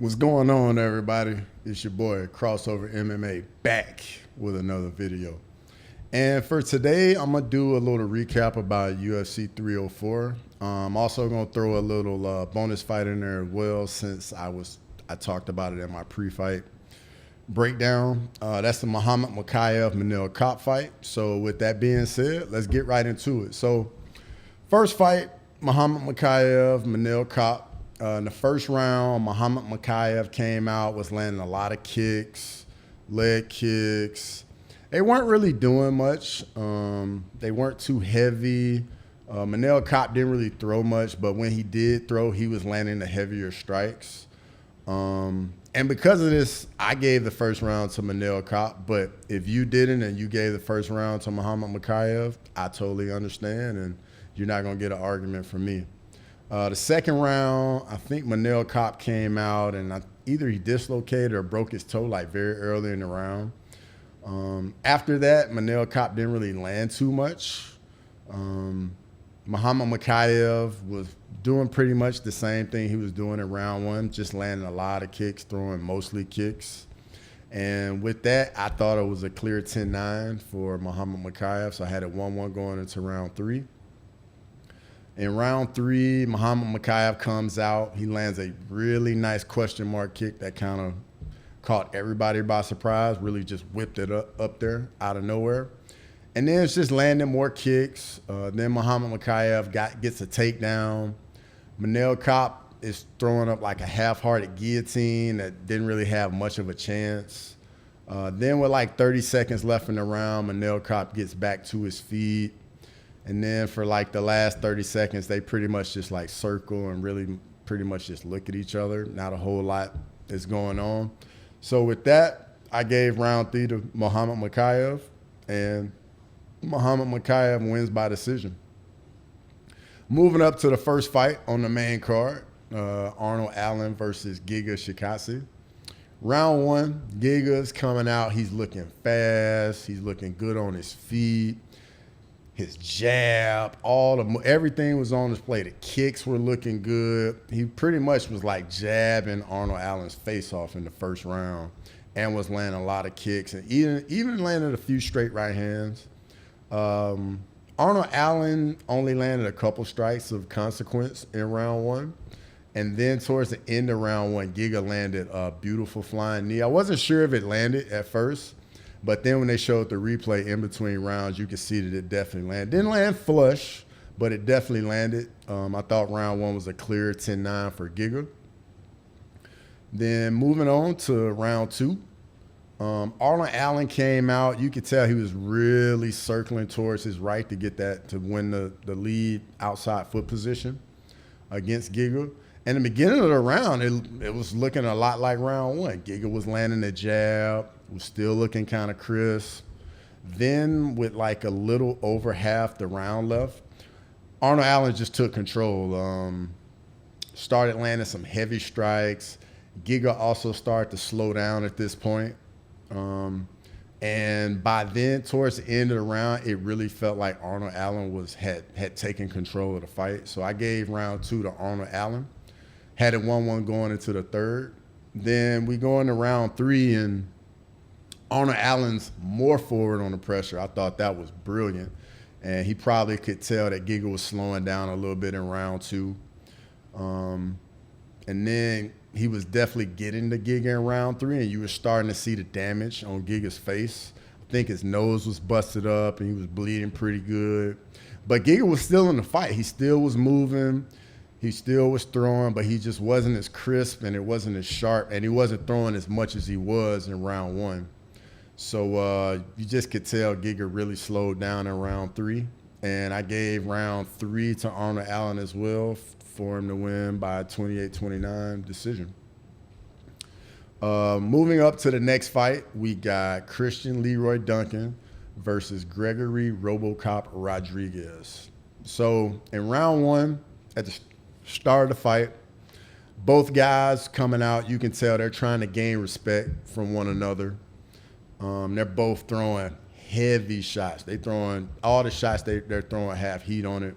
What's going on, everybody? It's your boy, Crossover MMA, back with another video. And for today, I'm going to do a little recap about UFC 304. I'm also going to throw a little bonus fight in there as well, since I talked about it in my pre-fight breakdown. That's the Muhammad Mokaev Manil Cop fight. So with that being said, let's get right into it. So first fight, Muhammad Mokaev Manil Cop. In the first round, Muhammad Mokaev came out, was landing a lot of kicks, leg kicks. They weren't really doing much. They weren't too heavy. Manil Cop didn't really throw much, but when he did throw, he was landing the heavier strikes. And because of this, I gave the first round to Manil Cop, but if you didn't and you gave the first round to Muhammad Mokaev, I totally understand, and you're not going to get an argument from me. The second round, I think Manil Cop came out and either he dislocated or broke his toe like very early in the round. After that, Manil Cop didn't really land too much. Muhammad Mokaev was doing pretty much the same thing he was doing in round one, just landing a lot of kicks, throwing mostly kicks. And with that, I thought it was a clear 10-9 for Muhammad Mokaev, so I had it 1-1 going into round three. In round three, Muhammad Mokaev comes out. He lands a really nice question mark kick that kind of caught everybody by surprise, really just whipped it up there out of nowhere. And then it's just landing more kicks. Then Muhammad Mokaev gets a takedown. Manil Cop is throwing up like a half-hearted guillotine that didn't really have much of a chance. Then with like 30 seconds left in the round, Manil Cop gets back to his feet. And then for like the last 30 seconds, they pretty much just like circle and really pretty much just look at each other. Not a whole lot is going on. So with that, I gave round three to Muhammad Mokaev, and Muhammad Mokaev wins by decision. Moving up to the first fight on the main card, Arnold Allen versus Giga Chikadze. Round one, Giga's coming out. He's looking fast. He's looking good on his feet. His jab, everything was on display. The kicks were looking good. He pretty much was like jabbing Arnold Allen's face off in the first round and was landing a lot of kicks and even landed a few straight right hands. Arnold Allen only landed a couple strikes of consequence in round one. And then towards the end of round one, Giga landed a beautiful flying knee. I wasn't sure if it landed at first, but then when they showed the replay in between rounds, you could see that it definitely landed. Didn't land flush, but it definitely landed. I thought round one was a clear 10-9 for Giga. Then moving on to round two, Arnold Allen came out. You could tell he was really circling towards his right to get that, to win the lead outside foot position against Giga. In the beginning of the round, it was looking a lot like round one. Giga was landing a jab, was still looking kind of crisp. Then with like a little over half the round left, Arnold Allen just took control. Started landing some heavy strikes. Giga also started to slow down at this point. And by then, towards the end of the round, it really felt like Arnold Allen had taken control of the fight. So I gave round two to Arnold Allen. Had it 1-1 going into the third. Then we go into round three, and Arnold Allen's more forward on the pressure. I thought that was brilliant. And he probably could tell that Giga was slowing down a little bit in round two. And then he was definitely getting the Giga in round three, and you were starting to see the damage on Giga's face. I think his nose was busted up, and he was bleeding pretty good. But Giga was still in the fight. He still was moving. He still was throwing, but he just wasn't as crisp and it wasn't as sharp, and he wasn't throwing as much as he was in round one. So you just could tell Giga really slowed down in round three. And I gave round three to Arnold Allen as well for him to win by a 28-29 decision. Moving up to the next fight, we got Christian Leroy Duncan versus Gregory RoboCop Rodriguez. So in round one, at the start of the fight, both guys coming out, you can tell they're trying to gain respect from one another. They're both throwing heavy shots. They throwing all the shots they're throwing half heat on it.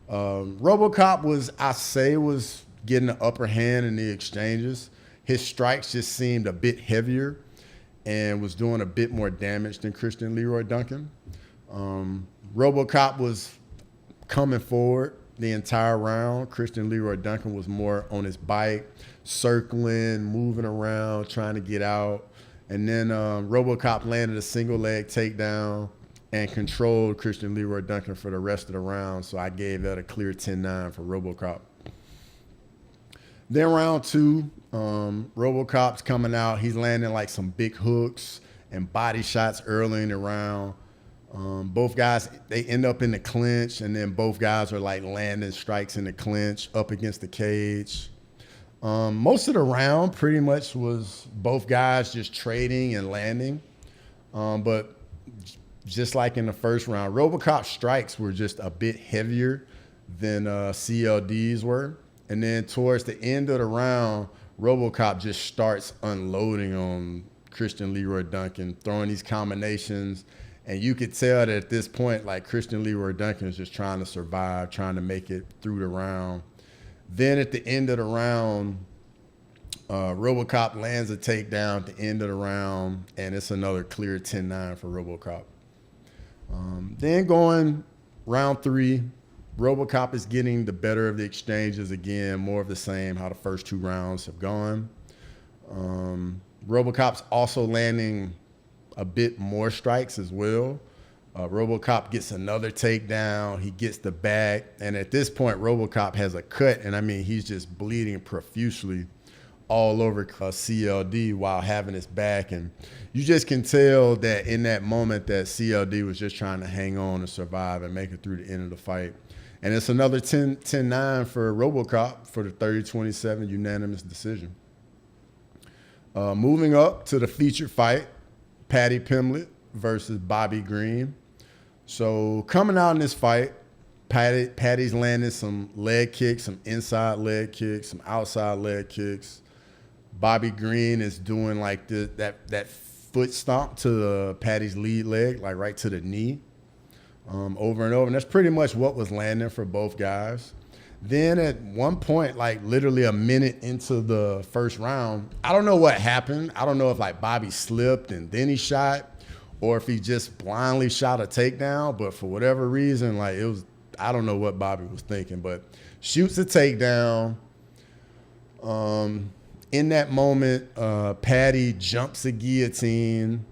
RoboCop was getting the upper hand in the exchanges. his strikes just seemed a bit heavier and was doing a bit more damage than Christian Leroy Duncan. RoboCop was coming forward the entire round. Christian Leroy Duncan was more on his bike, circling, moving around, trying to get out. And then RoboCop landed a single leg takedown and controlled Christian Leroy Duncan for the rest of the round. So I gave that a clear 10-9 for RoboCop. Then round two, RoboCop's coming out. He's landing like some big hooks and body shots early in the round. Both guys, they end up in the clinch, and then both guys are like landing strikes in the clinch up against the cage. Most of the round pretty much was both guys just trading and landing. But just like in the first round, RoboCop's strikes were just a bit heavier than CLD's were. And then towards the end of the round, RoboCop just starts unloading on Christian Leroy Duncan, throwing these combinations. And you could tell that at this point, like Christian Leroy Duncan is just trying to survive, trying to make it through the round. Then at the end of the round, RoboCop lands a takedown at the end of the round, and it's another clear 10-9 for RoboCop. Then going round three, RoboCop is getting the better of the exchanges again, more of the same, how the first two rounds have gone. RoboCop's also landing a bit more strikes as well. RoboCop gets another takedown. He gets the back. And at this point, RoboCop has a cut. And I mean, he's just bleeding profusely all over CLD while having his back. And you just can tell that in that moment that CLD was just trying to hang on and survive and make it through the end of the fight. And it's another 10-9 for RoboCop for the 30-27 unanimous decision. Moving up to the featured fight, Paddy Pimblett versus Bobby Green. So coming out in this fight, Paddy's landing some leg kicks, some inside leg kicks, some outside leg kicks. Bobby Green is doing like that foot stomp to Paddy's lead leg, like right to the knee, over and over. And that's pretty much what was landing for both guys. Then at one point, like literally a minute into the first round, I don't know what happened. I don't know if like Bobby slipped and then he shot, or if he just blindly shot a takedown. But for whatever reason, like I don't know what Bobby was thinking, but shoots a takedown. In that moment, Paddy jumps a guillotine.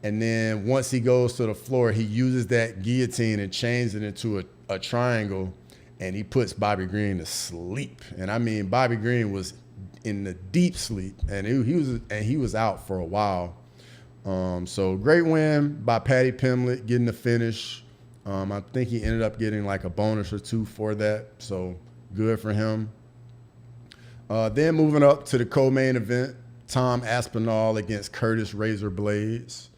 And then once he goes to the floor, he uses that guillotine and changes it into a triangle. And he puts Bobby Green to sleep. And I mean, Bobby Green was in the deep sleep, and he was out for a while. So great win by Paddy Pimblett, getting the finish. I think he ended up getting like a bonus or two for that. So good for him. Then moving up to the co-main event, Tom Aspinall against Curtis Razor Blades.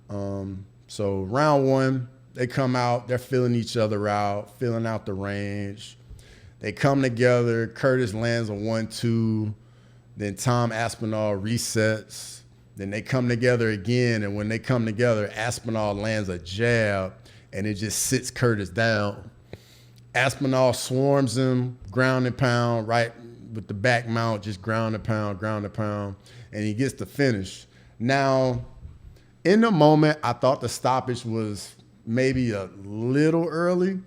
So round one, they come out, they're feeling each other out, filling out the range. They come together, Curtis lands a 1-2, then Tom Aspinall resets. Then they come together again, and when they come together, Aspinall lands a jab, and it just sits Curtis down. Aspinall swarms him, ground and pound, right with the back mount, just ground and pound, and he gets the finish. Now, in the moment, I thought the stoppage was maybe a little early,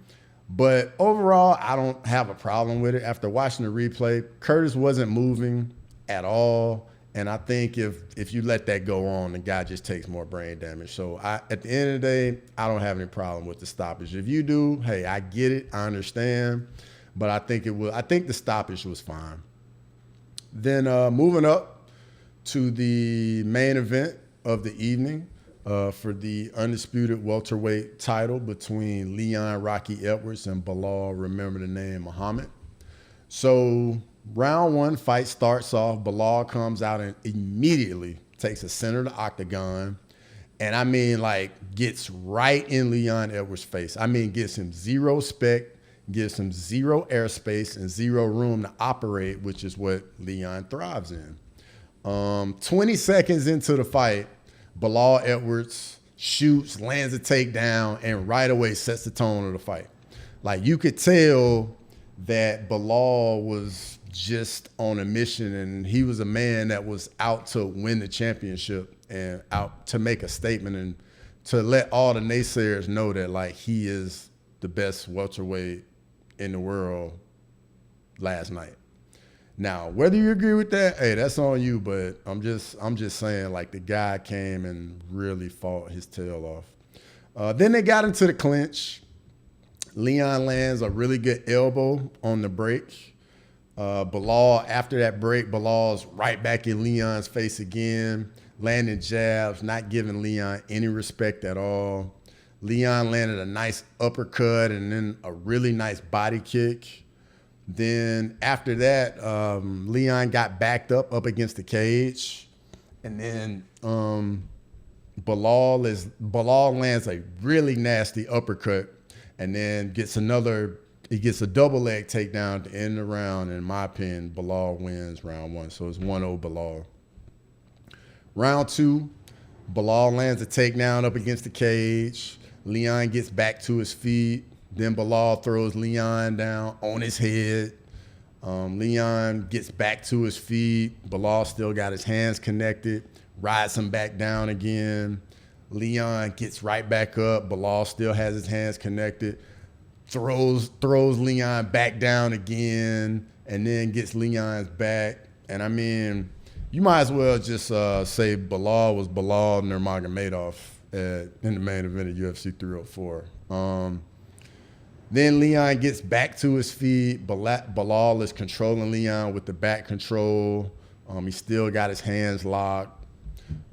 but overall, I don't have a problem with it. After watching the replay, Curtis wasn't moving at all, and I think if you let that go on, the guy just takes more brain damage. So at the end of the day, I don't have any problem with the stoppage. If you do, hey, I get it, I understand, but I think the stoppage was fine. Then moving up to the main event of the evening, for the undisputed welterweight title between Leon Rocky Edwards and Bilal, remember the name, Muhammad. So round one fight starts off. Bilal comes out and immediately takes a center of the octagon. And I mean, like, gets right in Leon Edwards' face. I mean, gives him zero spec, gives him zero airspace and zero room to operate, which is what Leon thrives in. 20 seconds into the fight, Bilal Edwards shoots, lands a takedown, and right away sets the tone of the fight. Like, you could tell that Bilal was just on a mission, and he was a man that was out to win the championship and out to make a statement and to let all the naysayers know that like he is the best welterweight in the world last night. Now, whether you agree with that, hey, that's on you, but I'm just saying like the guy came and really fought his tail off. Then they got into the clinch. Leon lands a really good elbow on the break. Bilal, after that break, Bilal's right back in Leon's face again, landing jabs, not giving Leon any respect at all. Leon landed a nice uppercut and then a really nice body kick. Then after that, Leon got backed up against the cage. And then Bilal lands a really nasty uppercut and then he gets a double leg takedown to end the round. And in my opinion, Bilal wins round 1. So it's 1-0 Bilal. Round 2, Bilal lands a takedown up against the cage. Leon gets back to his feet. Then Bilal throws Leon down on his head. Leon gets back to his feet. Bilal still got his hands connected, rides him back down again. Leon gets right back up. Bilal still has his hands connected, throws Leon back down again, and then gets Leon's back. And I mean, you might as well just say Bilal was Bilal Nurmagomedov in the main event of UFC 304. Then Leon gets back to his feet. Bilal is controlling Leon with the back control. He still got his hands locked.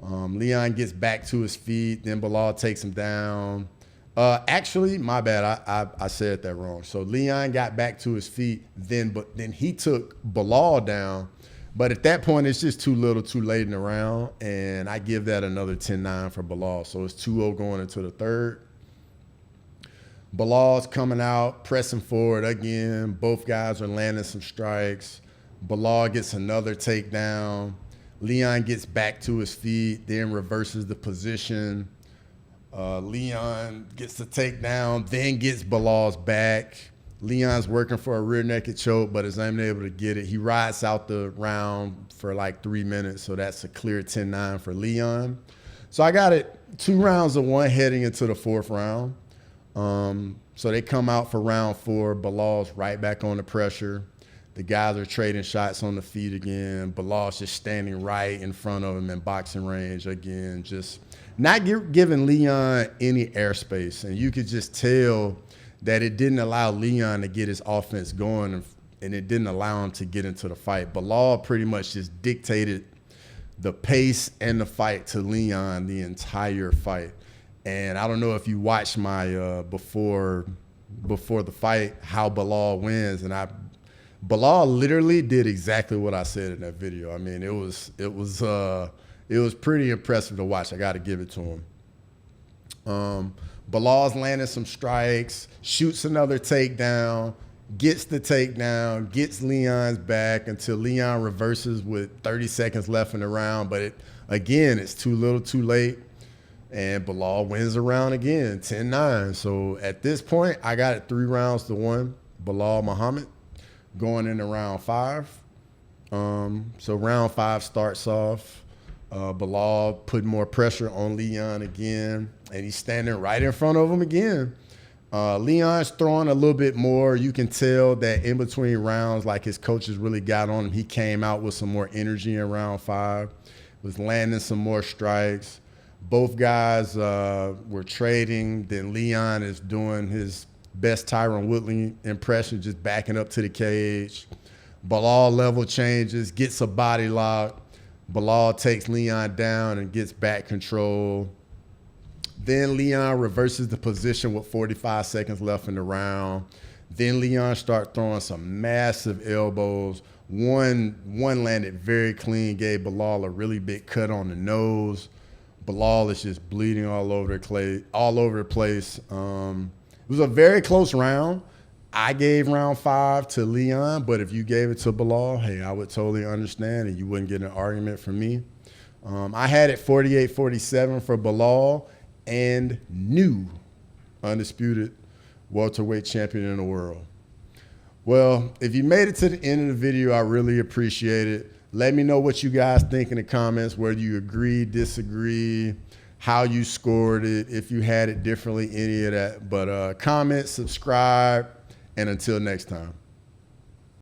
Leon gets back to his feet. Then Bilal takes him down. Actually, my bad. I said that wrong. So Leon got back to his feet. Then he took Bilal down. But at that point, it's just too little, too late in the round. And I give that another 10-9 for Bilal. So it's 2-0 going into the third. Bilal's coming out, pressing forward again. Both guys are landing some strikes. Bilal gets another takedown. Leon gets back to his feet, then reverses the position. Leon gets the takedown, then gets Bilal's back. Leon's working for a rear naked choke, but is unable to get it. He rides out the round for like 3 minutes, so that's a clear 10-9 for Leon. So I got it 2 rounds of 1 heading into the 4th round. So they come out for round 4. Bilal's right back on the pressure. The guys are trading shots on the feet again. Bilal's just standing right in front of him in boxing range again, just not giving Leon any airspace. And you could just tell that it didn't allow Leon to get his offense going, and it didn't allow him to get into the fight. Bilal pretty much just dictated the pace and the fight to Leon the entire fight. And I don't know if you watched my before the fight how Bilal wins, and Bilal literally did exactly what I said in that video. I mean, it was pretty impressive to watch. I got to give it to him. Bilal's landing some strikes, shoots another takedown, gets the takedown, gets Leon's back until Leon reverses with 30 seconds left in the round. But it's too little, too late. And Bilal wins the round again, 10-9. So at this point, I got it 3 rounds to 1. Bilal Muhammad going into round 5. So round 5 starts off. Bilal putting more pressure on Leon again, and he's standing right in front of him again. Leon's throwing a little bit more. You can tell that in between rounds, like his coaches really got on him. He came out with some more energy in round 5, was landing some more strikes. Both guys were trading. Then Leon is doing his best Tyron Woodley impression, just backing up to the cage. Bilal level changes, gets a body lock. Bilal takes Leon down and gets back control. Then Leon reverses the position with 45 seconds left in the round. Then Leon starts throwing some massive elbows. One landed very clean, gave Bilal a really big cut on the nose. Bilal is just bleeding all over the place. It was a very close round. I gave round 5 to Leon, but if you gave it to Bilal, hey, I would totally understand and you wouldn't get an argument from me. I had it 48-47 for Bilal and new undisputed welterweight champion in the world. Well, if you made it to the end of the video, I really appreciate it. Let me know what you guys think in the comments, whether you agree, disagree, how you scored it, if you had it differently, any of that. But comment, subscribe, and until next time.